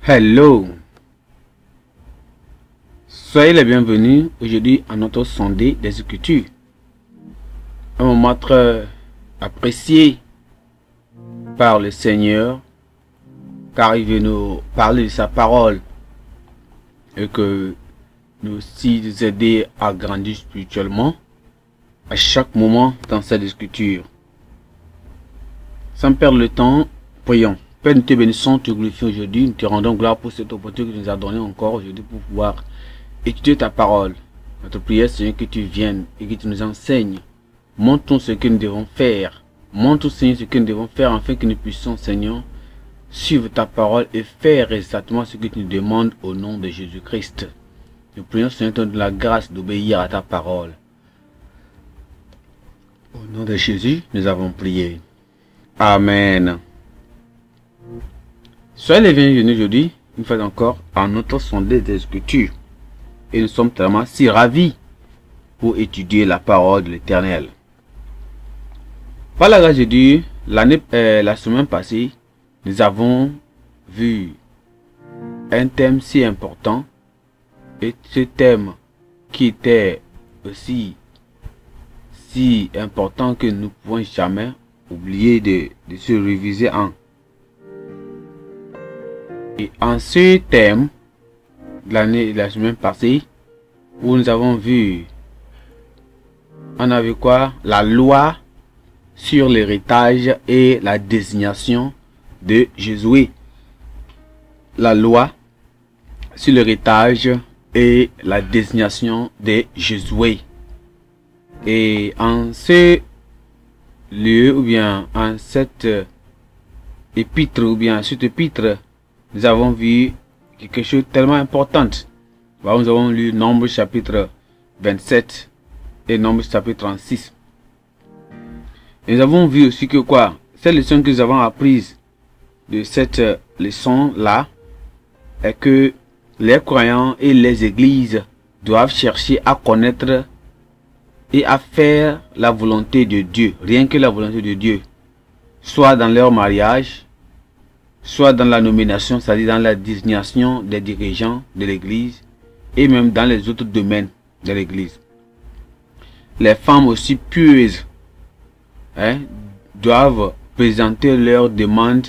Hello, soyez les bienvenus aujourd'hui à notre sondé des Écritures. Un moment très apprécié par le Seigneur, car il veut nous parler de sa parole et que nous aussi nous aider à grandir spirituellement à chaque moment dans cette Écriture. Sans perdre le temps, prions. Père, nous te bénissons, te glorifions aujourd'hui, nous te rendons gloire pour cette opportunité que tu nous as donnée encore aujourd'hui pour pouvoir étudier ta parole. Notre prière, Seigneur, que tu viennes et que tu nous enseignes. Montre-nous ce que nous devons faire. Montre-nous, Seigneur, ce que nous devons faire afin que nous puissions, Seigneur, suivre ta parole et faire exactement ce que tu nous demandes au nom de Jésus-Christ. Nous prions, Seigneur, te donne la grâce d'obéir à ta parole. Au nom de Jésus, nous avons prié. Amen. Soyez les bienvenus aujourd'hui, une fois encore, à notre sondé des Écritures. Et nous sommes tellement si ravis pour étudier la parole de l'Éternel. Par la grâce de Dieu, la semaine passée, nous avons vu un thème si important. Et ce thème qui était aussi si important que nous ne pouvons jamais oublier de se réviser en. Et en ce thème, la semaine passée, où nous avons vu, on avait quoi? La loi sur l'héritage et la désignation de Josué. La loi sur l'héritage et la désignation de Josué. Et en ce lieu, ou bien en cette épître, ou bien cette épître, nous avons vu quelque chose de tellement important. Nous avons lu Nombre chapitre 27 et Nombre chapitre 36. Et nous avons vu aussi que quoi? Cette leçon que nous avons apprise de cette leçon-là est que les croyants et les églises doivent chercher à connaître et à faire la volonté de Dieu, rien que la volonté de Dieu, soit dans leur mariage, soit dans la nomination, c'est-à-dire dans la désignation des dirigeants de l'église, et même dans les autres domaines de l'église. Les femmes aussi pieuses doivent présenter leurs demandes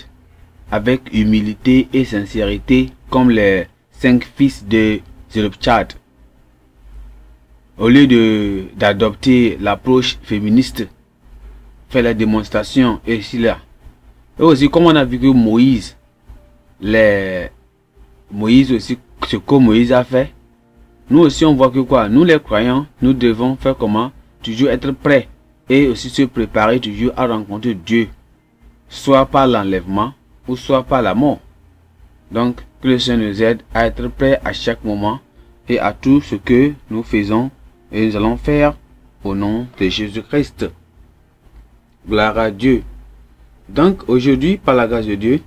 avec humilité et sincérité, comme les 5 fils de Zélopchad. Au lieu d'adopter l'approche féministe, faire la démonstration ici là. Et aussi, comme on a vu que Moïse aussi, ce que Moïse a fait, nous aussi on voit que quoi, nous les croyants, nous devons faire comment? Toujours être prêts et aussi se préparer toujours à rencontrer Dieu, soit par l'enlèvement ou soit par la mort. Donc, que le Seigneur nous aide à être prêts à chaque moment et à tout ce que nous faisons et nous allons faire au nom de Jésus-Christ. Gloire à Dieu. Donc aujourd'hui, par la grâce de Dieu,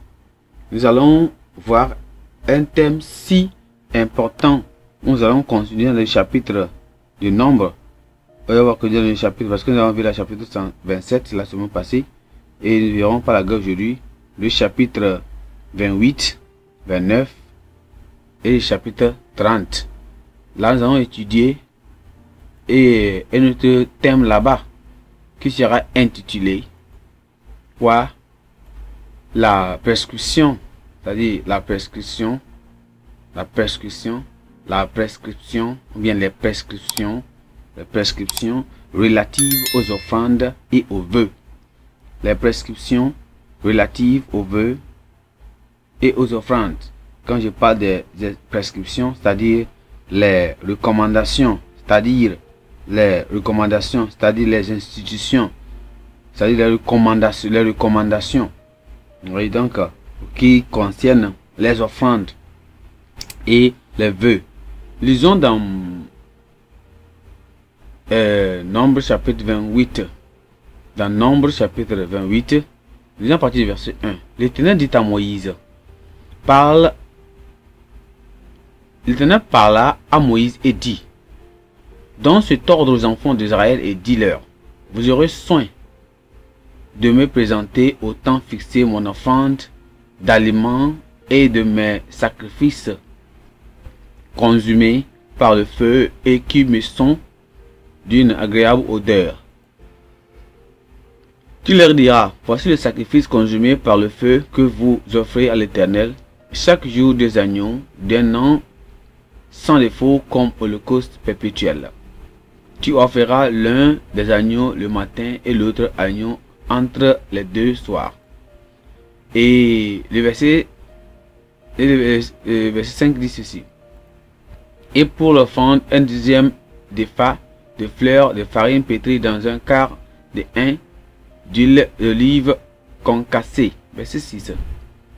nous allons voir un thème si important. Nous allons continuer dans le chapitre du Nombre. On va voir que dans le chapitre, parce que nous avons vu le chapitre 127 la semaine passée. Et nous verrons par la grâce aujourd'hui le chapitre 28, 29 et le chapitre 30. Là, nous allons étudier et notre thème là-bas qui sera intitulé quoi? La prescription, c'est-à-dire la prescription, ou bien les prescriptions relatives aux offrandes et aux vœux. Les prescriptions relatives aux vœux et aux offrandes. Quand je parle des prescriptions, c'est-à-dire les recommandations, c'est-à-dire les institutions, c'est-à-dire les recommandations, oui, donc, qui concernent les offrandes et les vœux. Lisons dans Nombre chapitre 28. Dans Nombre chapitre 28, lisons à partir du verset 1. L'Éternel dit à Moïse, l'Éternel parla à Moïse et dit, donne cet ordre aux enfants d'Israël et dis-leur, vous aurez soin de me présenter au temps fixé mon offrande d'aliments et de mes sacrifices consumés par le feu et qui me sont d'une agréable odeur. Tu leur diras, voici le sacrifice consumé par le feu que vous offrez à l'Éternel, chaque jour 2 agneaux d'un an sans défaut comme holocauste perpétuel. Tu offriras l'un des agneaux le matin et l'autre agneau entre les 2 soirs. Et le verset 5 dit ceci. Et pour l'offrande, 1/10 d'épha de fleurs de farine pétrie dans un quart de hin d'huile d'olive concassée. Verset 6.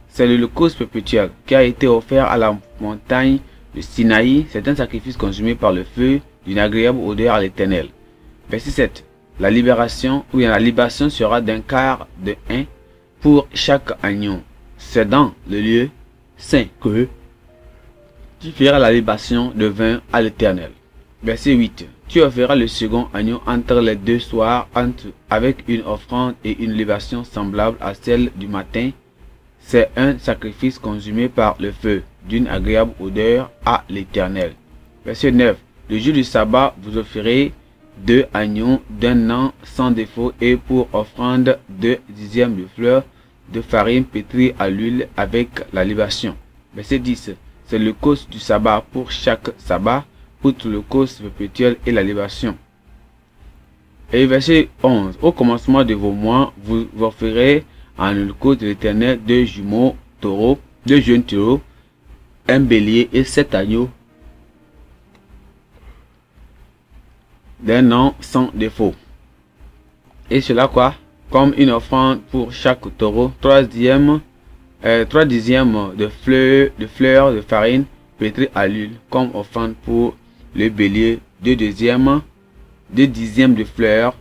C'est l'holocauste perpétuel qui a été offert à la montagne de Sinaï. C'est un sacrifice consumé par le feu d'une agréable odeur à l'Éternel. Verset 7. La libération ou la libation sera d'un quart de hin pour chaque agneau. C'est dans le lieu saint que tu feras la libation de vin à l'Éternel. Verset 8. Tu offriras le second agneau entre les 2 soirs avec une offrande et une libation semblable à celle du matin. C'est un sacrifice consumé par le feu d'une agréable odeur à l'Éternel. Verset 9. Le jour du sabbat, vous offrirez 2 agneaux d'un an sans défaut et pour offrande 2/10 de fleurs de farine pétrie à l'huile avec la libation. Verset 10. C'est le cause du sabbat pour chaque sabbat, outre le cause perpétuel et la libation. Et verset 11. Au commencement de vos mois, vous offrirez en holocauste de l'Éternel 2 jumeaux taureaux, 2 jeunes taureaux, un bélier et 7 agneaux d'un an sans défaut. Et cela quoi? Comme une offrande pour chaque taureau, 3/10 de fleurs de farine pétrie à l'huile, comme offrande pour le bélier, 2/10 de fleurs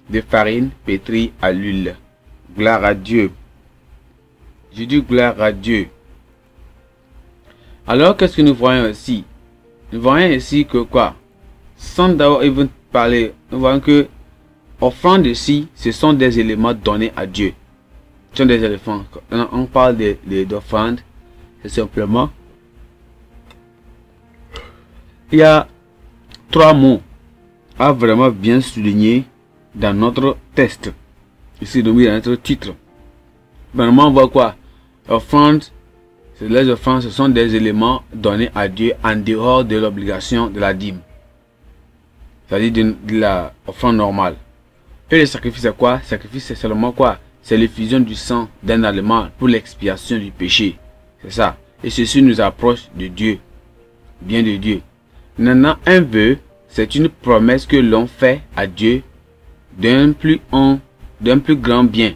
de farine pétrie à l'huile. Gloire à Dieu. Je dis gloire à Dieu. Alors qu'est-ce que nous voyons ici? Nous voyons ici que quoi? Sans d'abord even parler, nous voyons que offrande ici, ce sont des éléments donnés à Dieu. Ce sont des éléments. On parle d'offrande, c'est simplement. Il y a 3 mots à vraiment bien souligner dans notre texte. Ici, dans notre titre. Vraiment, on voit quoi? Offrande, les offrandes, ce sont des éléments donnés à Dieu en dehors de l'obligation de la dîme. C'est-à-dire de la offrande normale. Et le sacrifice, c'est quoi? Le sacrifice, c'est seulement quoi? C'est l'effusion du sang d'un animal pour l'expiation du péché. C'est ça. Et ceci nous approche de Dieu. Bien de Dieu. Maintenant, un vœu, c'est une promesse que l'on fait à Dieu d'un plus grand bien.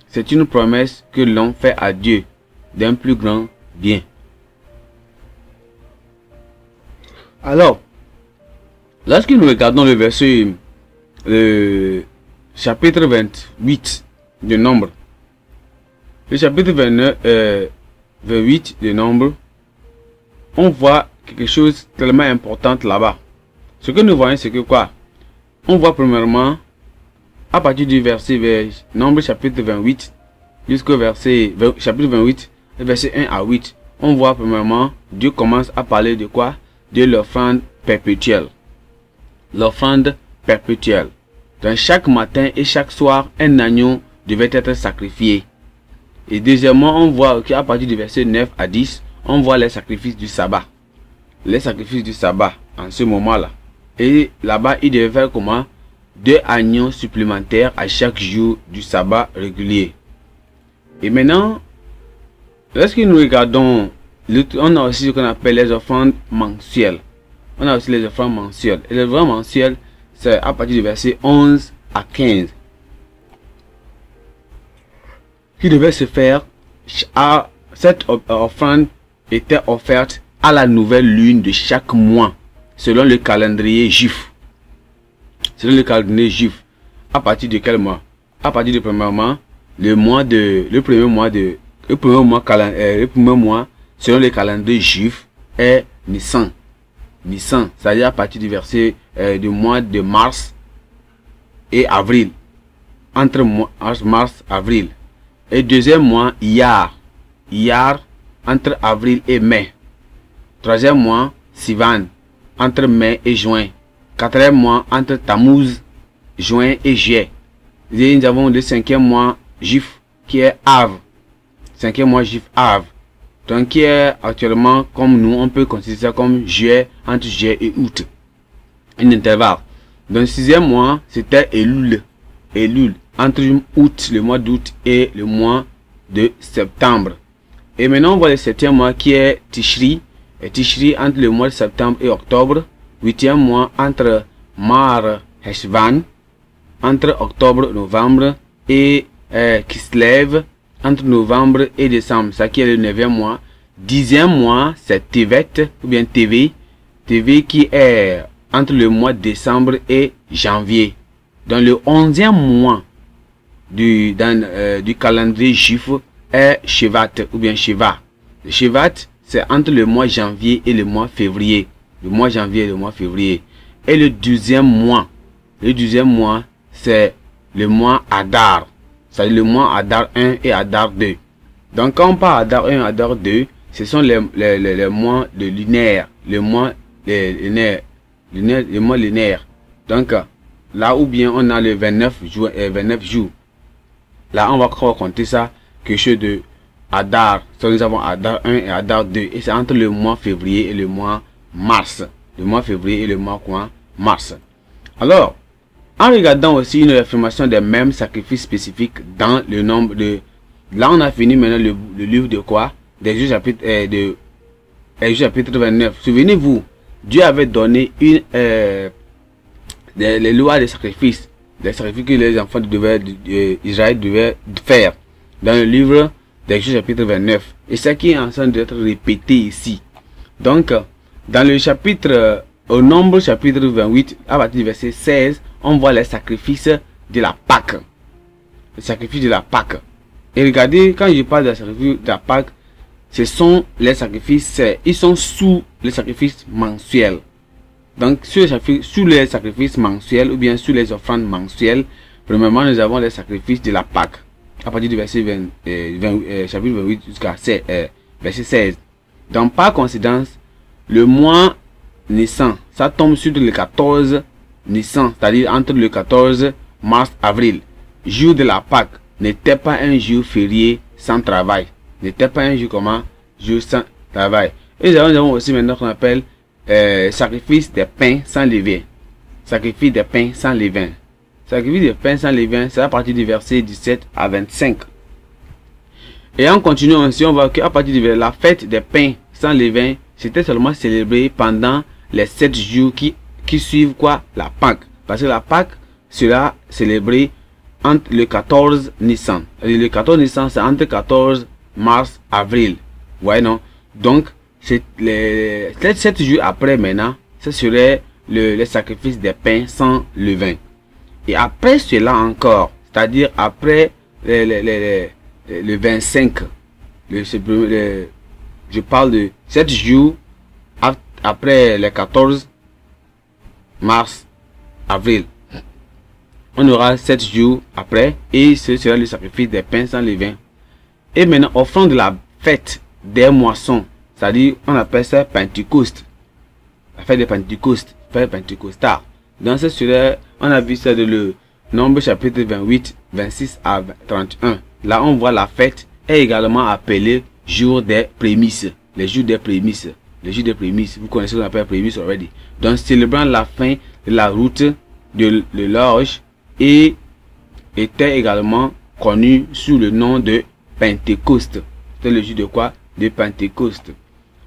C'est une promesse que l'on fait à Dieu d'un plus grand bien. Alors, lorsque nous regardons le verset, chapitre 28 de Nombre, le chapitre 28 de Nombre, on voit quelque chose de tellement important là-bas. Ce que nous voyons, c'est que quoi? On voit premièrement, à partir du verset Nombre chapitre 28 jusqu'au chapitre 28, verset 1 à 8, on voit premièrement, Dieu commence à parler de quoi? De l'offrande perpétuelle. L'offrande perpétuelle. Donc chaque matin et chaque soir, un agneau devait être sacrifié. Et deuxièmement, on voit qu'à partir du verset 9 à 10, on voit les sacrifices du sabbat. Les sacrifices du sabbat en ce moment-là. Et là-bas, il devait faire comment? 2 agneaux supplémentaires à chaque jour du sabbat régulier. Et maintenant, lorsque nous regardons, on a aussi ce qu'on appelle les offrandes mensuelles. On a aussi les offrandes mensuelles. Et les offrandes mensuelles, c'est à partir du verset 11 à 15. Qui devait se faire, cette offrande était offerte à la nouvelle lune de chaque mois, selon le calendrier juif. Selon le calendrier juif. À partir de quel mois? À partir du premier mois, le premier mois, selon le calendrier juif, est Nissan. Nissan, c'est-à-dire à partir du verset du mois de mars et avril. Entre mars et avril. Et deuxième mois, Iyar. Iyar, entre avril et mai. Troisième mois, Sivan, entre mai et juin. Quatrième mois, entre Tammuz, juin et juillet. Et nous avons le cinquième mois, Juif, qui est Av. Cinquième mois, Juif, Av. Donc, qui est actuellement, comme nous, on peut considérer ça comme juillet, entre juillet et août. Un intervalle. Donc, sixième mois, c'était Elul. Elul, entre août, le mois d'août et le mois de septembre. Et maintenant, on voit le septième mois qui est Tishri. Et Tishri entre le mois de septembre et octobre. Huitième mois entre Mar Heshvan, entre octobre, novembre, et Kislev, entre novembre et décembre, ça qui est le neuvième mois. Dixième mois, c'est Tevet, ou bien TV. TV qui est entre le mois de décembre et janvier. Dans le 11e mois du calendrier juif est Shevat, ou bien Sheva. Le Shevat, c'est entre le mois janvier et le mois février. Le mois janvier et le mois février. Et le 12e mois, c'est le mois Adar. C'est le mois Adar 1 et Adar 2. Donc quand on parle Adar 1 et Adar 2, ce sont les mois de lunaire. Le mois lunaire. Donc là où bien on a le 29 jours. Là on va compter ça, quelque chose de Adar. Donc, nous avons Adar 1 et Adar 2. Et c'est entre le mois février et le mois mars. Le mois février et le mois mars. Alors, en regardant aussi une affirmation des mêmes sacrifices spécifiques dans le nombre de... Là, on a fini maintenant le livre de quoi? D'Exode chapitre, chapitre 29. Souvenez-vous, Dieu avait donné les lois des sacrifices. Les sacrifices que les enfants d'Israël devaient faire. Dans le livre d'Exode chapitre 29. Et ça qui est en train d'être répété ici. Donc, dans le chapitre... Au nombre chapitre 28, à partir du verset 16, on voit les sacrifices de la Pâque. Les sacrifices de la Pâque. Et regardez, quand je parle des sacrifices de la Pâque, ce sont les sacrifices, ils sont sous les sacrifices mensuels. Donc, sous les sacrifices mensuels, ou bien sous les offrandes mensuelles, premièrement, nous avons les sacrifices de la Pâque. À partir du verset chapitre 28 jusqu'à verset 16. Donc, par coïncidence, le mois Nissan, ça tombe sur le 14 Nissan, c'est-à-dire entre le 14 mars avril. Jour de la Pâque n'était pas un jour férié sans travail. N'était pas un jour comment? Jour sans travail. Et nous avons aussi maintenant qu'on appelle sacrifice des pains sans levain. Sacrifice des pains sans levain. Sacrifice des pains sans levain, c'est à partir du verset 17 à 25. Et en continuant ainsi, on voit qu'à partir de la fête des pains sans levain, c'était seulement célébré pendant les 7 jours qui suivent quoi? La Pâque. Parce que la Pâque sera célébrée entre le 14 Nissan. Le 14 Nissan, c'est entre 14 mars, avril. Ouais, non? Donc, c'est les 7 jours après maintenant, ce serait le sacrifice des pains sans levain. Et après cela encore, c'est-à-dire après le 25, je parle de 7 jours après le 14 mars, avril. On aura 7 jours après et ce sera le sacrifice des pains sans levain. Et maintenant, offrande de la fête des moissons, c'est-à-dire on appelle ça Pentecôte. La fête de Pentecôte, fête pentecostale. Dans ce sujet, on a vu ça de le Nombre chapitre 28, 26 à 31. Là, on voit la fête est également appelée jour des prémices. Les jours des prémices. Les jours des prémices. Vous connaissez ce qu'on appelle prémices already. Donc, célébrant la fin de la route de l'orge et était également connu sous le nom de Pentecôte. C'est le jour de quoi? De Pentecôte.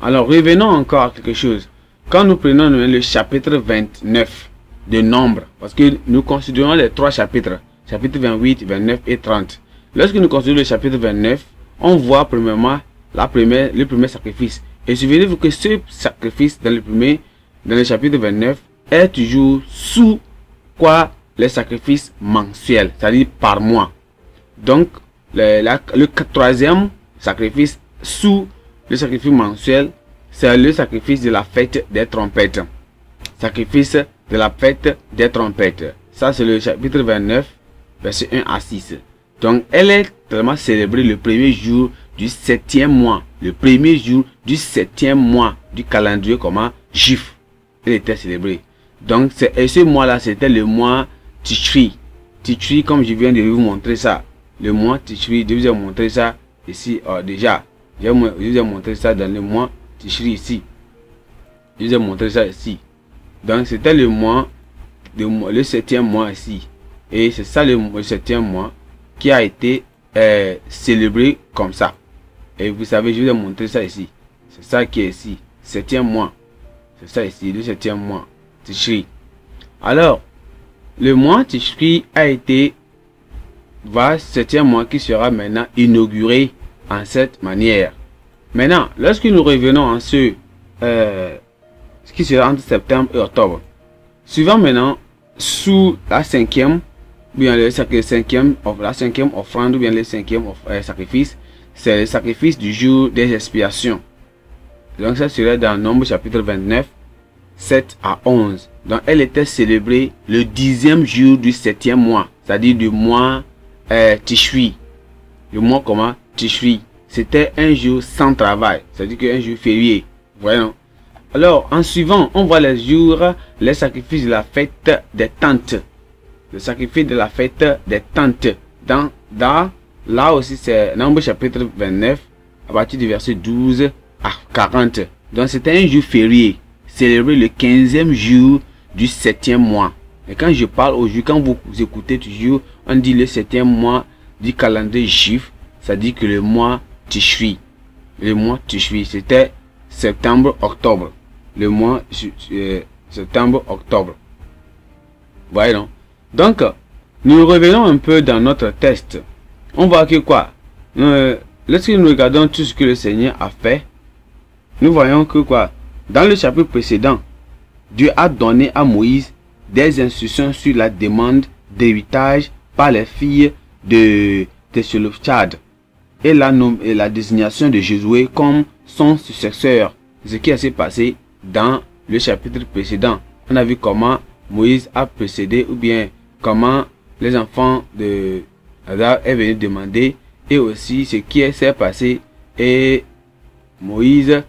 Alors, revenons encore à quelque chose. Quand nous prenons le chapitre 29 de Nombre, parce que nous considérons les 3 chapitres, chapitre 28, 29 et 30. Lorsque nous considérons le chapitre 29, on voit premièrement le premier sacrifice. Et souvenez-vous que ce sacrifice dans le chapitre 29 est toujours sous quoi? Les sacrifices mensuels, c'est-à-dire par mois. Donc, le troisième sacrifice sous le sacrifice mensuel, c'est le sacrifice de la fête des trompettes. Sacrifice de la fête des trompettes. Ça, c'est le chapitre 29, verset 1 à 6. Donc, elle est tellement célébrée le premier jour du 7e mois. le premier jour du 7e mois du calendrier comment juif. Il était célébré. Donc, et ce mois-là, c'était le mois Tishri. Tishri, comme je viens de vous montrer ça. Le mois Tishri, je vous ai montré ça ici déjà. Je vous ai montré ça dans le mois Tishri ici. Je vous ai montré ça ici. Donc, c'était le mois, le 7e mois ici. Et c'est ça le 7e mois qui a été célébré comme ça. Et vous savez, je vous ai montré ça ici. C'est ça qui est ici. 7e mois. C'est ça ici, le 7e mois. Tishri. Alors, le mois Tishri a été, 7e mois qui sera maintenant inauguré en cette manière. Maintenant, lorsque nous revenons en ce qui sera entre septembre et octobre, suivant maintenant, sous la 5e, bien la 5e offrande, ou bien le 5e sacrifice, c'est le sacrifice du jour des expiations. Donc ça serait dans Nombre chapitre 29, 7 à 11. Donc elle était célébrée le 10e jour du 7e mois, c'est-à-dire du mois Tishri. Le mois comment? Tishri. C'était un jour sans travail, c'est-à-dire qu'un jour férié. Voyons. Alors en suivant, on voit les jours, les sacrifices de la fête des tentes. Le sacrifice de la fête des tentes. Là aussi c'est Nombre chapitre 29, à partir du verset 12 à 40. Donc c'était un jour férié, célébré le 15e jour du 7e mois. Et quand je parle aujourd'hui, quand vous écoutez toujours, on dit le 7e mois du calendrier juif, ça dit que le mois Tishri. Le mois Tishri, c'était septembre-octobre. Le mois septembre-octobre. Voyez non? Donc, nous revenons un peu dans notre test. On voit que quoi? Lorsque nous regardons tout ce que le Seigneur a fait, nous voyons que quoi? Dans le chapitre précédent, Dieu a donné à Moïse des instructions sur la demande d'héritage par les filles de Tselophchad et la désignation de Josué comme son successeur. Ce qui s'est passé dans le chapitre précédent. On a vu comment Moïse a précédé, ou bien comment les enfants de Adam est venu demander, et aussi ce qui s'est passé, et Moïse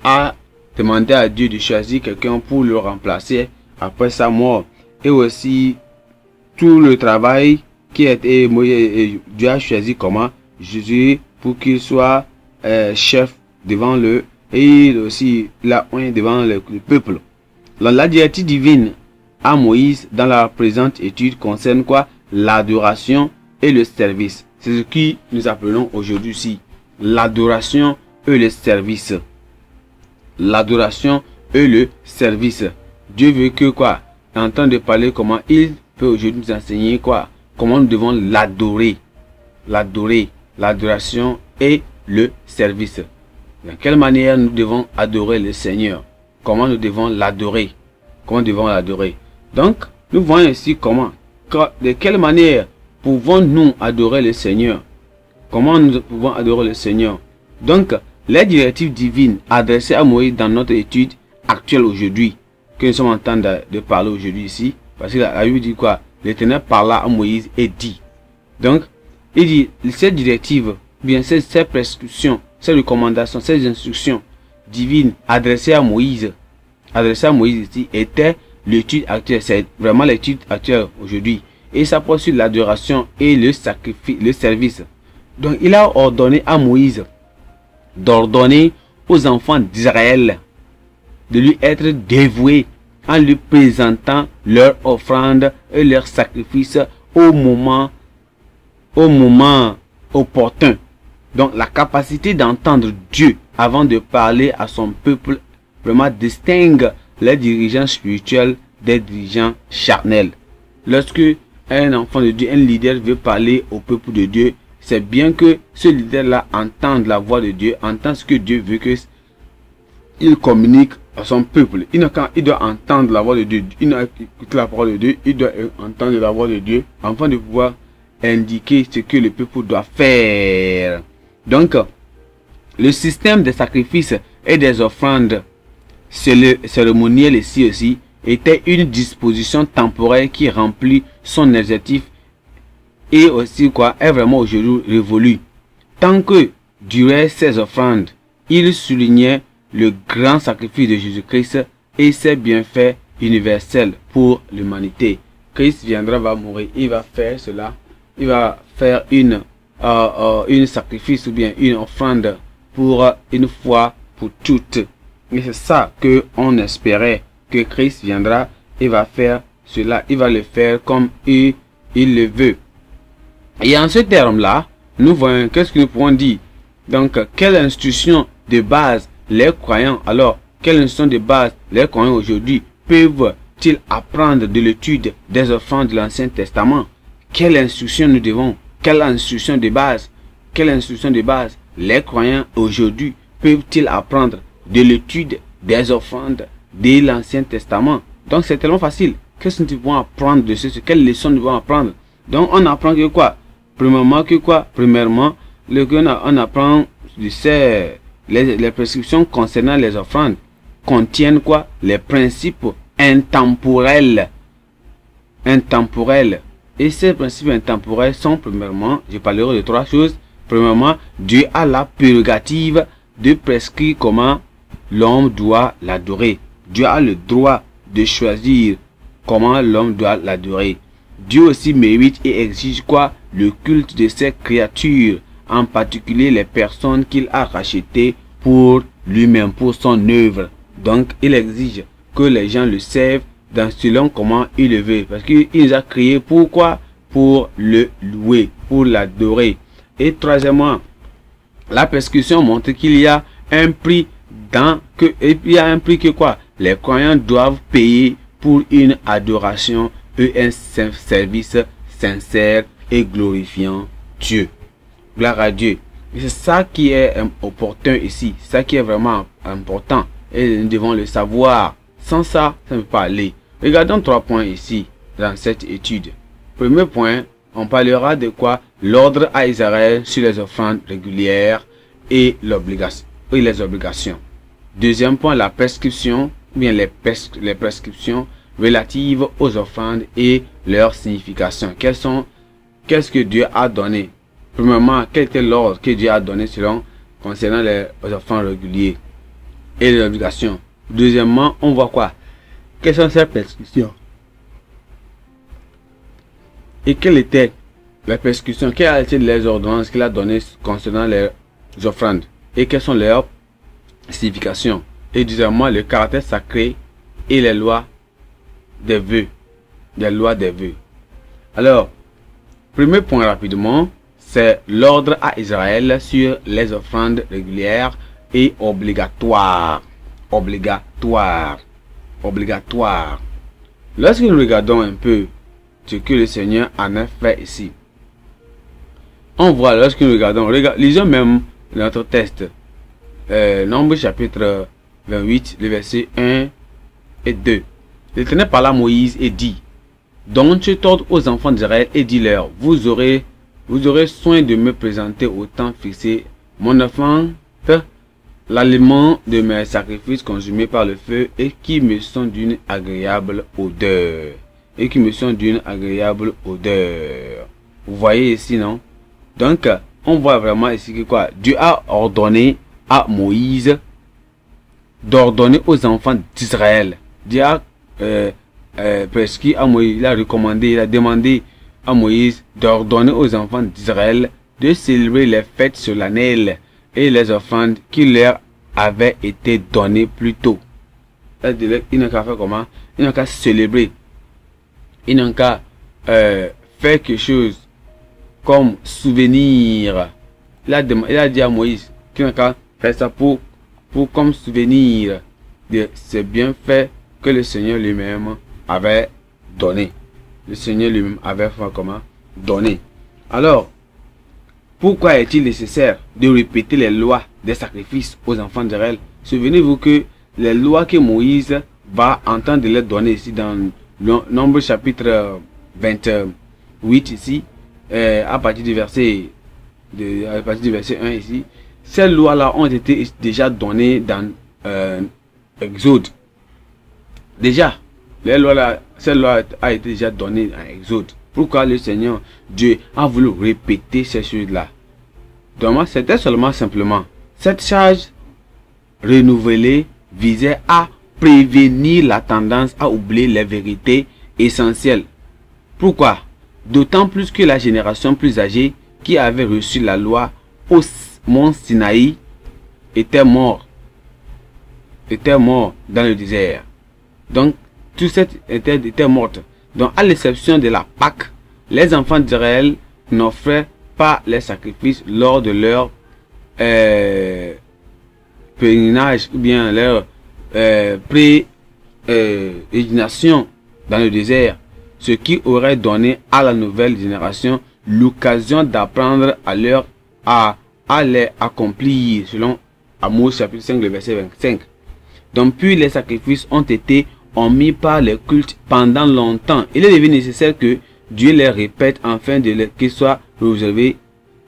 a demandé à Dieu de choisir quelqu'un pour le remplacer après sa mort, et aussi tout le travail qui a été Dieu a choisi comment Jésus pour qu'il soit chef devant le, et aussi la oint devant le peuple. La directive divine à Moïse dans la présente étude concerne quoi? L'adoration et le service. C'est ce que nous appelons aujourd'hui ici l'adoration et le service. L'adoration et le service. Dieu veut que quoi? En train de parler comment il peut aujourd'hui nous enseigner quoi? Comment nous devons l'adorer. L'adorer, l'adoration et le service. De quelle manière nous devons adorer le Seigneur? Comment nous devons l'adorer? Comment nous devons l'adorer? Donc, nous voyons ici comment, de quelle manière pouvons-nous adorer le Seigneur? Comment nous pouvons adorer le Seigneur? Donc, les directives divines adressées à Moïse dans notre étude actuelle aujourd'hui, que nous sommes en train de parler aujourd'hui ici, parce que la Bible dit quoi? L'Éternel parla à Moïse et dit. Donc, il dit, ces directives, bien ces prescriptions, ces recommandations, ces instructions divines adressées à Moïse ici, étaient l'étude actuelle. C'est vraiment l'étude actuelle aujourd'hui. Et ça porte sur l'adoration et le sacrifice, le service. Donc, il a ordonné à Moïse d'ordonner aux enfants d'Israël de lui être dévoués en lui présentant leur offrande et leur sacrifice au moment opportun. Donc la capacité d'entendre Dieu avant de parler à son peuple vraiment distingue les dirigeants spirituels des dirigeants charnels. Lorsque un enfant de Dieu, un leader veut parler au peuple de Dieu, c'est bien que ce leader-là entende la voix de Dieu, entend ce que Dieu veut que il communique à son peuple. Il doit entendre la voix de Dieu, il doit écouter la parole de Dieu, il doit entendre la voix de Dieu afin de pouvoir indiquer ce que le peuple doit faire. Donc, le système des sacrifices et des offrandes cérémonielles ici aussi était une disposition temporelle qui remplit son objectif et aussi quoi est vraiment aujourd'hui révolu. Tant que durant ces offrandes, il soulignait le grand sacrifice de Jésus-Christ et ses bienfaits universels pour l'humanité. Christ viendra, va mourir, il va faire cela, il va faire une sacrifice ou bien une offrande pour une fois pour toutes. Et c'est ça que on espérait, que Christ viendra et va faire cela, il va le faire comme il le veut. Et en ce terme-là, nous voyons qu'est-ce que nous pouvons dire. Donc, quelle institution de base les croyants, alors, quelle institution de base les croyants aujourd'hui peuvent-ils apprendre de l'étude des offrandes de l'Ancien Testament? Quelle instruction nous devons? Quelle instruction de base? Quelle instruction de base les croyants aujourd'hui peuvent-ils apprendre de l'étude des offrandes de l'Ancien Testament? Donc, c'est tellement facile. Qu'est-ce que nous devons apprendre de ceci? Quelles leçons nous devons apprendre? Donc, on apprend que quoi? Premièrement, on apprend les prescriptions concernant les offrandes contiennent quoi? Les principes intemporels. Et ces principes intemporels sont premièrement, je parlerai de trois choses. Premièrement, Dieu a la prérogative de prescrire comment l'homme doit l'adorer. Dieu a le droit de choisir comment l'homme doit l'adorer. Dieu aussi mérite et exige quoi? Le culte de ses créatures, en particulier les personnes qu'il a rachetées pour lui-même, pour son œuvre. Donc, il exige que les gens le servent selon comment il le veut. Parce qu'il les a créés pourquoi? Pour le louer, pour l'adorer. Et troisièmement, la prescription montre qu'il y a un prix que quoi? Les croyants doivent payer pour une adoration et un service sincère et glorifiant Dieu. Gloire à Dieu. Et c'est ça qui est opportun ici. Ça qui est vraiment important. Et nous devons le savoir. Sans ça, ça ne peut pas aller. Regardons 3 points ici dans cette étude. Premier point, on parlera de quoi? L'ordre à Israël sur les offrandes régulières et les obligations. Deuxième point, la prescription, ou bien les prescriptions relatives aux offrandes et leur signification. Qu'est-ce que Dieu a donné? Premièrement, quel était l'ordre que Dieu a donné concernant les offrandes régulières et les obligations? Deuxièmement, on voit quoi? Quelles sont ces prescriptions? Et quelles étaient les prescriptions? Quelles étaient les ordonnances qu'il a données concernant les offrandes? Et quelles sont leurs significations? Et deuxièmement, le caractère sacré et les lois des vœux. Les lois des vœux. Alors, premier point rapidement, c'est l'ordre à Israël sur les offrandes régulières et obligatoires. Lorsque nous regardons un peu ce que le Seigneur en a fait ici, on voit lorsque nous regardons, lisons même notre texte, Nombre chapitre 28, le verset 1 et 2. L'Éternel parla à Moïse et dit: donne cet ordre aux enfants d'Israël et dis-leur, vous aurez soin de me présenter au temps fixé mon offrande, l'aliment de mes sacrifices consumés par le feu et qui me sont d'une agréable odeur. Vous voyez ici, non? Donc, on voit vraiment ici que quoi? Dieu a ordonné à Moïse d'ordonner aux enfants d'Israël. Dieu a prescrit à Moïse, il a recommandé, il a demandé à Moïse d'ordonner aux enfants d'Israël de célébrer les fêtes solennelles et les offrandes qui leur avaient été données plus tôt. Ils n'ont qu'à faire comment? Ils n'ont qu'à célébrer. Ils n'ont qu'à faire quelque chose comme souvenir. Il a dit à Moïse qu'il n'a qu'à faire ça pour comme souvenir de ces bienfaits que le Seigneur lui-même avait donné. Le Seigneur lui-même avait fait comment? Donné. Alors, pourquoi est-il nécessaire de répéter les lois des sacrifices aux enfants d'Israël? Souvenez-vous que les lois que Moïse va entendre les donner ici dans Nombre chapitre 28 ici, à partir du verset 1 ici, ces lois-là ont été déjà données dans Exode. Déjà, cette loi a été déjà donnée en Exode. Pourquoi le Seigneur Dieu a voulu répéter ces choses-là? Donc c'était seulement simplement. Cette charge renouvelée visait à prévenir la tendance à oublier les vérités essentielles. Pourquoi? D'autant plus que la génération plus âgée qui avait reçu la loi au mont Sinaï était mort dans le désert. Donc, tout cette était morte. Donc, à l'exception de la Pâque, les enfants d'Israël n'offraient pas les sacrifices lors de leur pèlerinage ou bien leur pérégrination dans le désert, ce qui aurait donné à la nouvelle génération l'occasion d'apprendre à les accomplir, selon Amos chapitre 5, le verset 25. Donc, puis les sacrifices ont été omis par les cultes pendant longtemps. Il est devenu nécessaire que Dieu les répète afin qu'ils soient réservés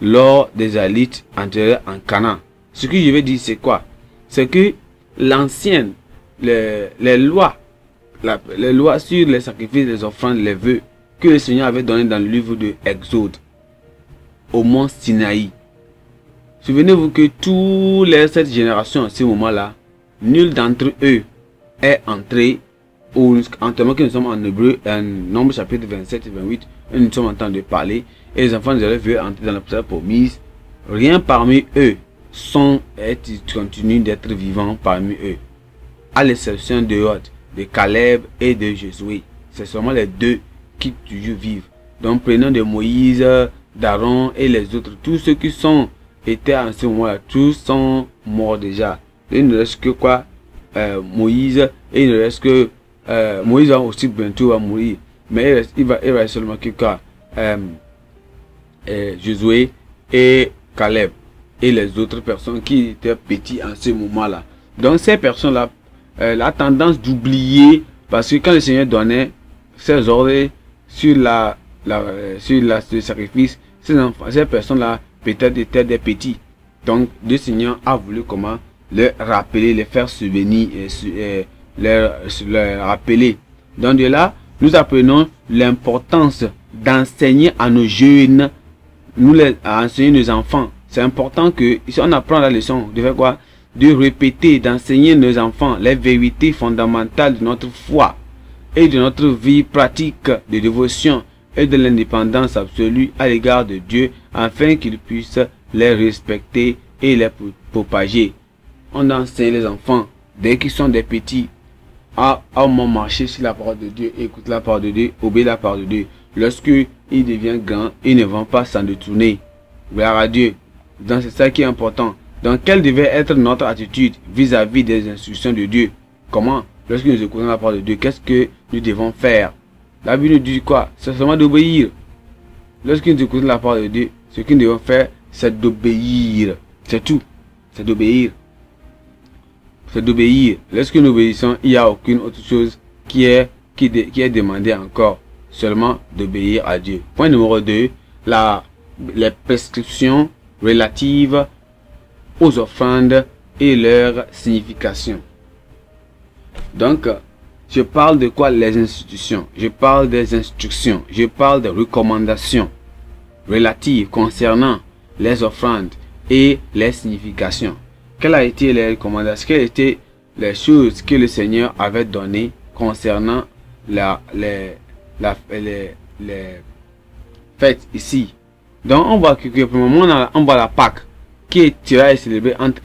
lors des alites antérieures en Canaan. Ce que je veux dire, c'est quoi? C'est que l'ancienne, les lois sur les sacrifices, les offrandes, les vœux que le Seigneur avait donné dans le livre de Exode au mont Sinaï. Souvenez-vous que cette génération, à ce moment-là, nul d'entre eux est entré, ou en termes que nous sommes en hébreu, en Nombre chapitre 27 et 28, et nous sommes en train de parler, et les enfants d'Israël veulent entrer dans la terre promise. Rien parmi eux continue d'être vivant parmi eux, à l'exception de Hod, de Caleb et de Josué. C'est seulement les deux qui toujours vivent. Donc prenons de Moïse, d'Aaron et les autres, tous ceux qui étaient en ce moment-là, tous sont morts déjà. Il ne reste que quoi? Moïse, et il ne reste que Moïse va aussi bientôt mourir, mais il va seulement que quoi? Josué et Caleb et les autres personnes qui étaient petits en ce moment-là. Donc ces personnes-là, la tendance d'oublier, parce que quand le Seigneur donnait ses ordres sur le sacrifice, ces personnes-là peut-être étaient des petits. Donc le Seigneur a voulu comment les rappeler, les faire souvenir, les rappeler. Donc de là, nous apprenons l'importance d'enseigner à nos jeunes, à enseigner nos enfants. C'est important que, si on apprend la leçon, de faire quoi? De répéter, d'enseigner nos enfants les vérités fondamentales de notre foi et de notre vie pratique de dévotion et de l'indépendance absolue à l'égard de Dieu, afin qu'ils puissent les respecter et les propager. On enseigne les enfants dès qu'ils sont des petits à marcher sur la parole de Dieu, écouter la parole de Dieu, obéir la parole de Dieu. Lorsqu'ils deviennent grands, ils ne vont pas s'en détourner. Gloire à Dieu. Donc c'est ça qui est important. Donc quelle devait être notre attitude vis-à-vis des instructions de Dieu? Comment? Lorsque nous écoutons la parole de Dieu, qu'est-ce que nous devons faire? La Bible nous dit quoi? C'est seulement d'obéir. Lorsque nous écoutons la parole de Dieu, ce que nous devons faire, c'est d'obéir. C'est tout. C'est d'obéir. C'est d'obéir. Lorsque nous obéissons, il n'y a aucune autre chose qui est demandée encore. Seulement d'obéir à Dieu. Point numéro 2. Les prescriptions relatives aux offrandes et leur signification. Donc, je parle de quoi? Les institutions. Je parle des instructions. Je parle des recommandations relatives concernant les offrandes et les significations. Quelles a été les recommandations? Quelles étaient les choses que le Seigneur avait données concernant les fêtes ici? Donc, on voit que pour le moment, on voit la Pâque qui sera célébrée entre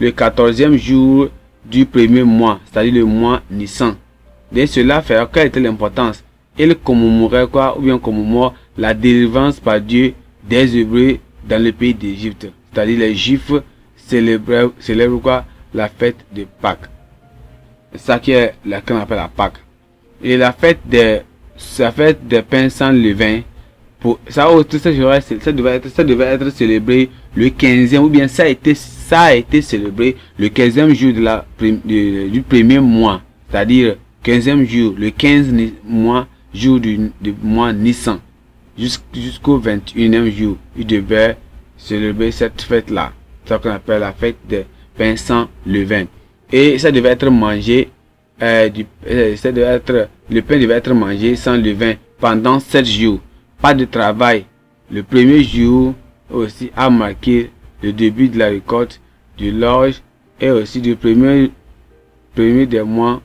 le 14e jour du premier mois, c'est-à-dire le mois Nissan. Et cela fait, quelle était l'importance? Il commémorait quoi? Ou bien commémore la délivrance par Dieu des Hébreux dans le pays d'Égypte. C'est-à-dire les Juifs célèbrent quoi? La fête de Pâques. C'est ça qui est qu'on appelle la Pâque. Et la fête des pains sans levain, ça devait être célébré le 15e, ou bien ça a été célébré le 15e jour du premier mois, c'est-à-dire 15e jour, le 15 jour du mois Nissan, jusqu'au 21e jour. Il devait célébrer cette fête-là, ça qu'on appelle la fête des pains sans levain. Et ça devait être mangé, le pain devait être mangé sans levain pendant 7 jours. Pas de travail. Le premier jour, aussi a marqué le début de la récolte du l'orge et aussi du premier des mois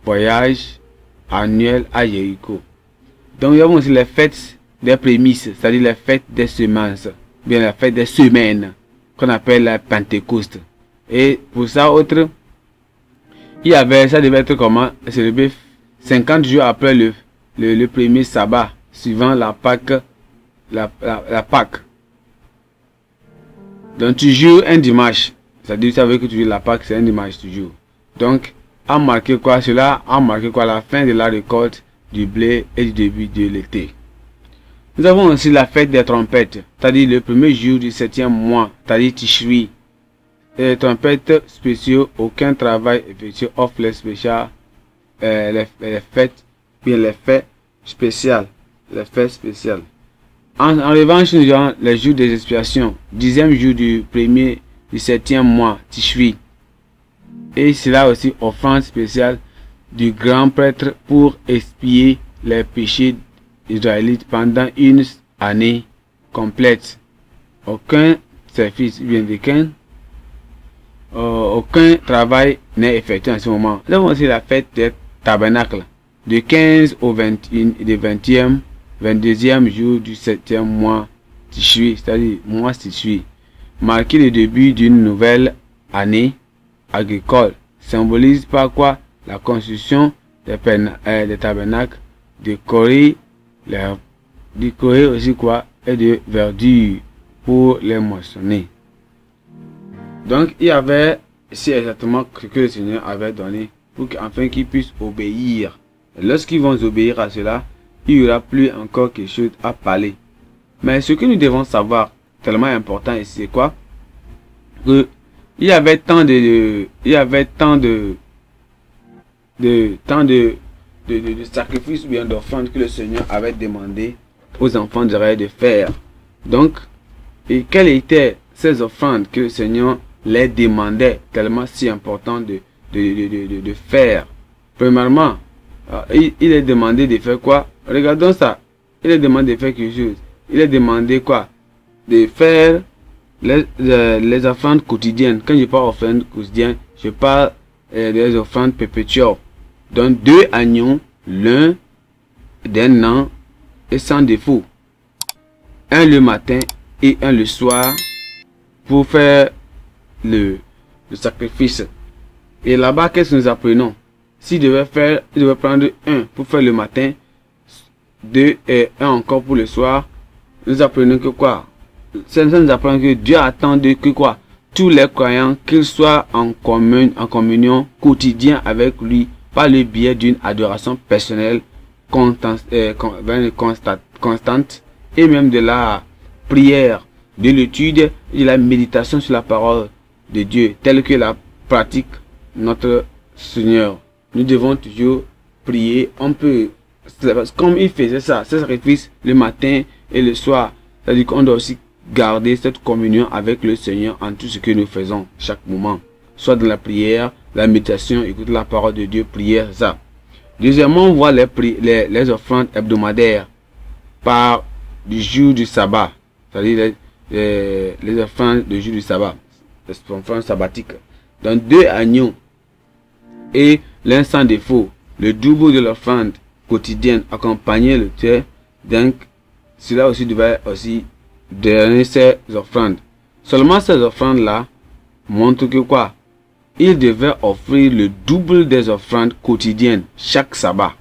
voyage annuel à Jéricho. Donc, nous avons aussi les fêtes des prémices, c'est-à-dire les fêtes des semences, bien la fête des semaines, qu'on appelle la Pentecôte. Et pour ça, autre, ça devait être comment célébrer 50 jours après le premier sabbat, suivant la Pâque, la Pâque. Donc, tu joues un dimanche, c'est-à-dire, ça veut que tu joues la Pâque, c'est un dimanche toujours. Donc, a marqué quoi? Cela a marqué quoi? La fin de la récolte du blé et du début de l'été. Nous avons aussi la fête des trompettes, c'est-à-dire le premier jour du 7e mois, c'est-à-dire Tishri. Et les trompettes spéciaux, aucun travail effectué, offre les spéciales, les fêtes, bien les fêtes spéciales, En revanche, nous avons les jours des expiations, 10e jour du 7e mois, Tishri. Et cela aussi offrande spéciale du grand prêtre pour expier les péchés israélites pendant une année complète. Aucun service, bien aucun travail n'est effectué en ce moment. Nous avons aussi la fête des tabernacles, du 15 au 22e jour du 7e mois Tishri, c'est-à-dire mois Tishri, marqué le début d'une nouvelle année agricole, symbolise par quoi la construction des tabernacles, décorés aussi quoi, et de verdure pour les moissonner. Donc il y avait ici exactement ce que le Seigneur avait donné pour qu'enfin qu'ils puissent obéir. Lorsqu'ils vont obéir à cela, il n'y aura plus encore quelque chose à parler. Mais ce que nous devons savoir, tellement important ici, c'est quoi? Que il y avait tant de sacrifices ou bien d'offrandes que le Seigneur avait demandé aux enfants d'Israël de faire. Donc, et quelles étaient ces offrandes que le Seigneur les demandait, tellement si important de faire? Premièrement, il est demandé de faire quoi? Regardons ça. Il est demandé de faire quelque chose. Il est demandé quoi? De faire les offrandes quotidiennes. Quand je parle offrandes quotidiennes, je parle des offrandes perpétuelles. Donc 2 agneaux, l'un d'un an et sans défaut. Un le matin et un le soir pour faire le sacrifice. Et là-bas, qu'est-ce que nous apprenons? S'il devait prendre un pour faire le matin, 2 et 1 encore pour le soir, nous apprenons que quoi? Ça nous apprend que Dieu attend de que quoi? Tous les croyants, qu'ils soient en communion quotidienne avec lui, par le biais d'une adoration personnelle constante et même de la prière, de l'étude et de la méditation sur la parole de Dieu, telle que la pratique notre Seigneur. Nous devons toujours prier. On peut, comme il faisait ça, ce sacrifice le matin et le soir, c'est-à-dire qu'on doit aussi garder cette communion avec le Seigneur en tout ce que nous faisons chaque moment, soit dans la prière, la méditation, écouter la parole de Dieu, prière, ça. Deuxièmement, on voit les offrandes hebdomadaires par du jour du sabbat, c'est-à-dire les offrandes du jour du sabbat, les offrandes sabbatiques. Donc 2 agneaux et l'un sans défaut, le double de l'offrande quotidienne accompagnait le tueur. Donc cela aussi devait aussi donner ces offrandes. Seulement ces offrandes-là montrent que quoi? Il devait offrir le double des offrandes quotidiennes chaque sabbat.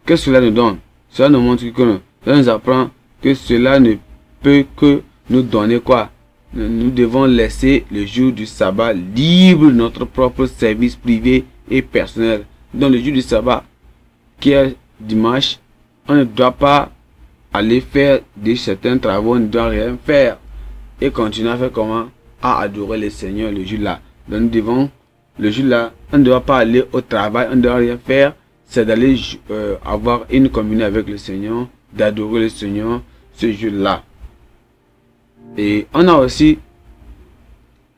Qu'est-ce que cela nous donne? Cela nous montre que cela nous apprend que cela ne peut que nous donner quoi? Nous devons laisser le jour du sabbat libre de notre propre service privé et personnel. Dans le jour du sabbat, qui est dimanche, on ne doit pas aller faire certains travaux, on ne doit rien faire et continuer à faire comment? À adorer le Seigneur le jour là. Donc nous devons, le jour là, on ne doit pas aller au travail, on ne doit rien faire, c'est d'aller avoir une communion avec le Seigneur, d'adorer le Seigneur ce jour là. Et on a aussi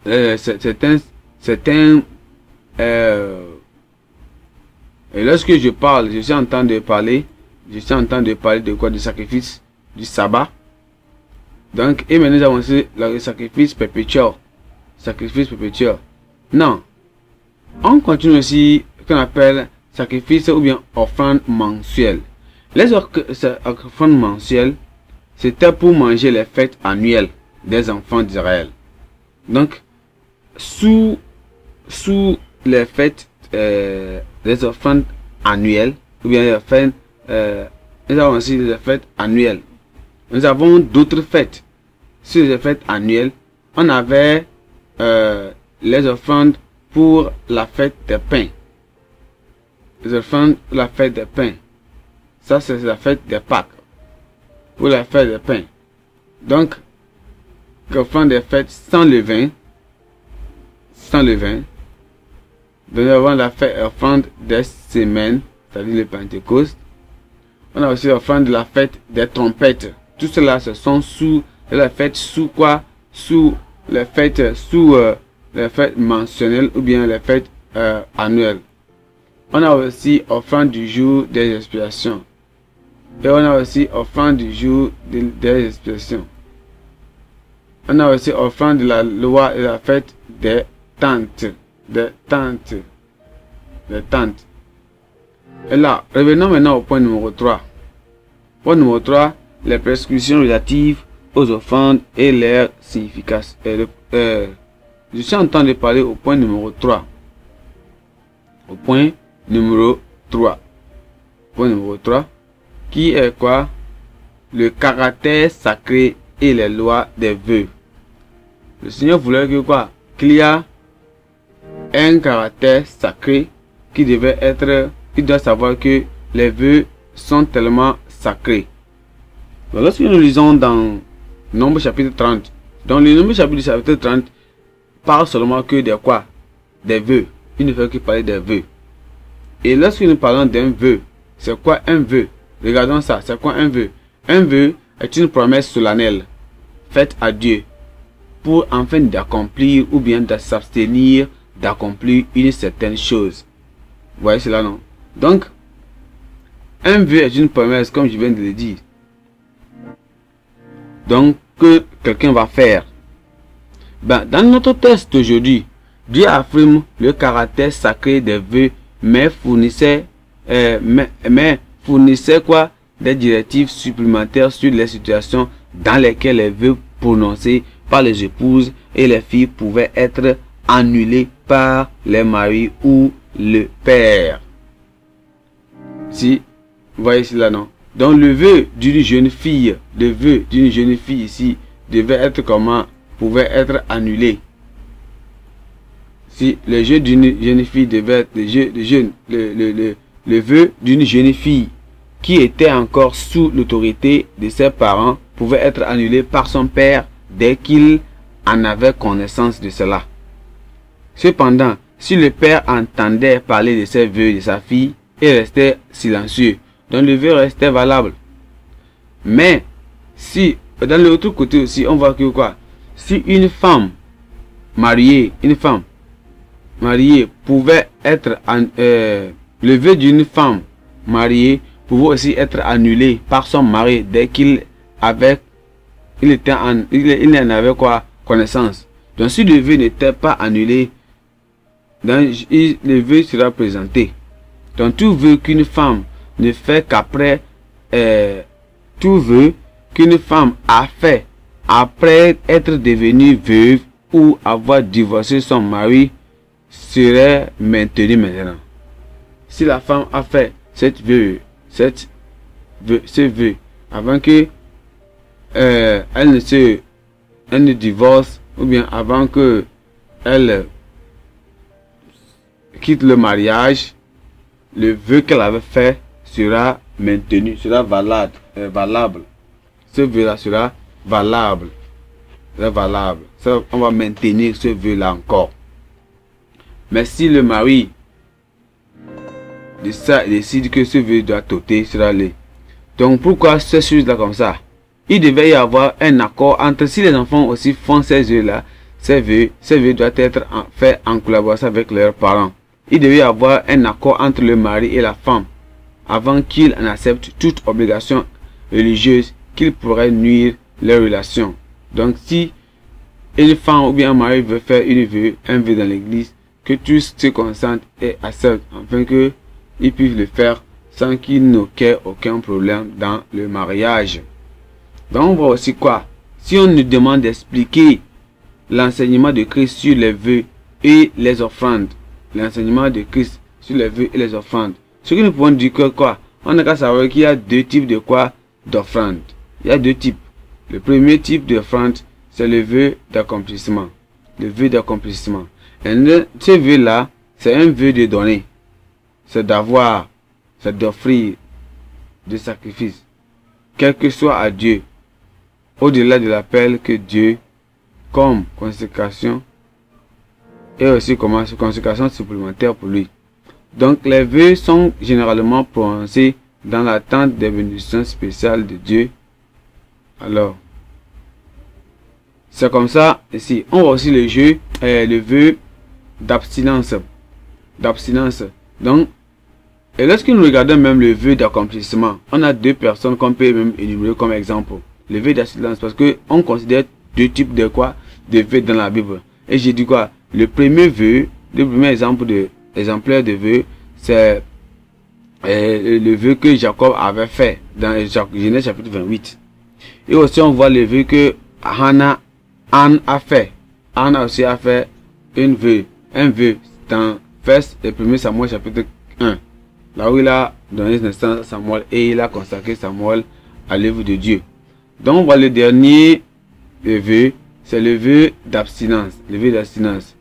certains et lorsque je parle, je suis en train de parler de quoi? Du sacrifice du sabbat. Donc, et maintenant nous avons aussi le sacrifice perpétuel. Sacrifice perpétuel. Non. On continue aussi ce qu'on appelle sacrifice ou bien offrande mensuelle. Les offrandes mensuelles, c'était pour manger les fêtes annuelles des enfants d'Israël. Donc, sous les fêtes, les offrandes annuelles, ou bien les fêtes, nous avons aussi les fêtes annuelles. Nous avons d'autres fêtes. Sur les fêtes annuelles, on avait les offrandes pour la fête des pains. Les offrandes pour la fête des pains. Ça, c'est la fête des Pâques. Pour la fête des pains. Donc, l'offrande des fêtes sans levain. Sans levain. Nous avons la fête offrande des semaines, c'est-à-dire le Pentecôte. On a aussi l'offrande de la fête des trompettes. Tout cela, ce sont sous la fête, sous quoi? Sous les fêtes, les fêtes mentionnelles ou bien les fêtes annuelles. On a aussi offrande du jour des expiations. Et on a aussi offrande du jour des expiations. On a aussi offrande de la loi et la fête des tentes. Des tentes. Des tentes. Et là, revenons maintenant au point numéro 3. Point numéro 3, les prescriptions relatives aux offrandes et leur signification. Je suis en train de parler au point numéro 3. Au point numéro 3. Point numéro 3. Qui est quoi? Le caractère sacré et les lois des vœux. Le Seigneur voulait que quoi? Qu'il y a un caractère sacré qui devait être. Il doit savoir que les vœux sont tellement sacrés. Donc, lorsque nous lisons dans Nombre chapitre 30, dans le Nombre chapitre 30 parle seulement que de quoi? Des vœux. Il ne fait que parler des vœux. Et lorsque nous parlons d'un vœu, c'est quoi un vœu? Regardons ça, c'est quoi un vœu? Un vœu est une promesse solennelle faite à Dieu pour enfin d'accomplir ou bien de s'abstenir d'accomplir une certaine chose. Vous voyez cela, non? Donc, un vœu est une promesse, comme je viens de le dire. Donc, que quelqu'un va faire. Ben, dans notre texte d'aujourd'hui, Dieu affirme le caractère sacré des vœux, mais fournissait quoi? Des directives supplémentaires sur les situations dans lesquelles les vœux prononcés par les épouses et les filles pouvaient être annulés par les maris ou le père. Si, vous voyez cela, non? Donc le vœu d'une jeune fille, ici, devait être comment? Pouvait être annulé. Si le vœu d'une jeune fille devait être le vœu d'une jeune fille qui était encore sous l'autorité de ses parents pouvait être annulé par son père dès qu'il en avait connaissance de cela. Cependant, si le père entendait parler de ses vœux de sa fille et restait silencieux, donc le vœu restait valable. Mais si dans l'autre côté aussi, on voit que quoi? Si une femme mariée, pouvait être le vœu d'une femme mariée pouvait aussi être annulé par son mari dès qu'il avait il en avait quoi? Connaissance. Donc si le vœu n'était pas annulé, donc le vœu sera présenté. Donc tout vœu qu'une femme ne fait qu'après tout vœu qu'une femme a fait après être devenue veuve ou avoir divorcé son mari serait maintenu maintenant. Si la femme a fait ce vœu avant que elle ne divorce ou bien avant que elle quitte le mariage, le vœu qu'elle avait fait sera maintenu, sera valable. Ce vœu-là sera valable. Ça, on va maintenir ce vœu-là encore. Mais si le mari décide que ce vœu doit ôter, sera allé. Donc pourquoi ces choses-là comme ça? Il devait y avoir un accord entre, si les enfants aussi font ces vœux-là, ces vœux doivent être faits en collaboration avec leurs parents. Il devait y avoir un accord entre le mari et la femme avant qu'ils en acceptent toute obligation religieuse qui pourrait nuire leur relation. Donc si une femme ou bien un mari veut faire un vœu dans l'église, que tous se concentrent et acceptent afin que ils puissent le faire sans qu'il n'ait aucun problème dans le mariage. Donc on voit aussi quoi? Si on nous demande d'expliquer l'enseignement de Christ sur les vœux et les offrandes, l'enseignement de Christ sur les vœux et les offrandes, ce que nous pouvons dire que quoi? On a qu'à savoir qu'il y a deux types de quoi? D'offrandes. Il y a deux types. Le premier type d'offrande, c'est le vœu d'accomplissement. Le vœu d'accomplissement. Et ce vœu-là, c'est un vœu de donner. C'est d'avoir, c'est d'offrir des sacrifices, quel que soit à Dieu, au-delà de l'appel que Dieu, comme consécration, et aussi comme consécration supplémentaire pour lui. Donc les vœux sont généralement prononcés dans l'attente des bénédictions spéciales de Dieu. Alors, c'est comme ça ici. On voit aussi le vœu d'abstinence. Donc, et lorsque nous regardons même le vœu d'accomplissement, on a deux personnes qu'on peut même énumérer comme exemple. Le vœu d'abstinence, parce que on considère deux types de quoi? De vœux dans la Bible. Et j'ai dit quoi? Le premier vœu, le premier exemplaire de vœu, c'est le vœu que Jacob avait fait dans Genèse chapitre 28. Et aussi on voit le vœu que Anne a fait. Anne aussi a fait un vœu dans 1 Samuel chapitre 1. Là où il a donné naissance à Samuel et il a consacré Samuel à l'œuvre de Dieu. Donc on voit le dernier vœu, c'est le vœu d'abstinence. Le vœu d'abstinence.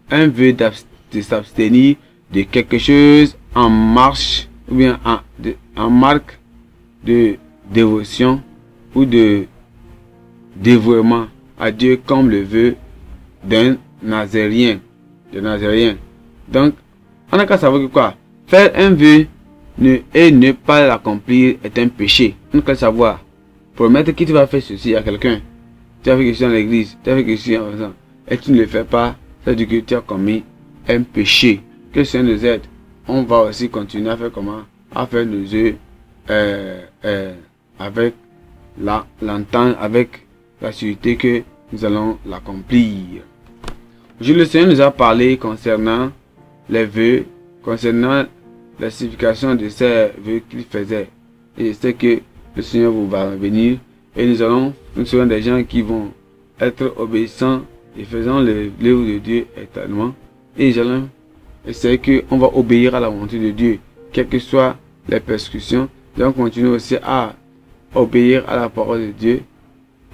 Un vœu de s'abstenir de quelque chose en marche ou bien en marque de dévotion ou de dévouement à Dieu, comme le vœu d'un Nazérien. Donc, on n'a qu'à savoir que quoi? Faire un vœu et ne pas l'accomplir est un péché. On n'a qu'à savoir. Promettre que tu vas faire ceci à quelqu'un. Tu as fait quelque chose dans l'église, tu as fait quelque chose en faisant, et tu ne le fais pas, ça veut dire que tu as commis un péché. Que le Seigneur nous aide. On va aussi continuer à faire comment? À faire nos œufs avec l'entente, avec la sûreté que nous allons l'accomplir. Le Seigneur nous a parlé concernant les vœux, concernant la signification de ces vœux qu'il faisait. Et c'est que le Seigneur vous va venir et nous serons des gens qui vont être obéissants et faisant l'œuvre de Dieu éternellement. Et nous allons essayer qu'on va obéir à la volonté de Dieu, quelles que soient les persécutions. Nous allons continuer aussi à obéir à la parole de Dieu,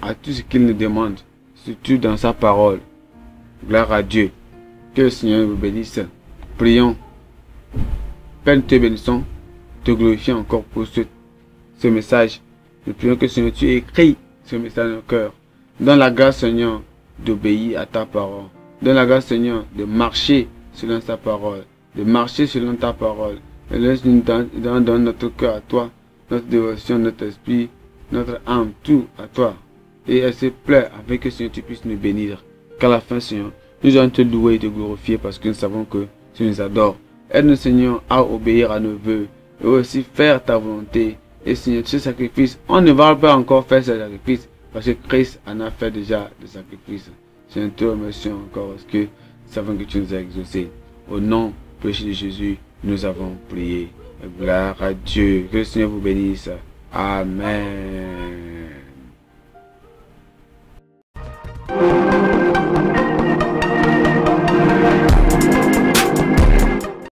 à tout ce qu'il nous demande, surtout dans sa parole. Gloire à Dieu. Que le Seigneur vous bénisse. Prions. Père, nous te bénissons, te glorifions encore pour ce message. Nous prions que Seigneur, tu écris ce message dans nos cœurs. Donne la grâce, Seigneur, d'obéir à ta parole. Donne la grâce, Seigneur, de marcher selon ta parole. De marcher selon ta parole. Et laisse-nous donner notre cœur à toi, notre dévotion, notre esprit, notre âme, tout à toi. Et elle se plaît avec que, Seigneur, tu puisses nous bénir. Qu'à la fin, Seigneur, nous allons te louer et te glorifier parce que nous savons que tu nous adores. Aide-nous, Seigneur, à obéir à nos vœux et aussi faire ta volonté. Et Seigneur, ce sacrifice, on ne va pas encore faire ce sacrifice parce que Christ en a fait déjà des sacrifices. Seigneur, te remercions encore parce que nous savons que tu nous as exaucés. Au nom précieux de Jésus, nous avons prié. Gloire à Dieu. Que le Seigneur vous bénisse. Amen.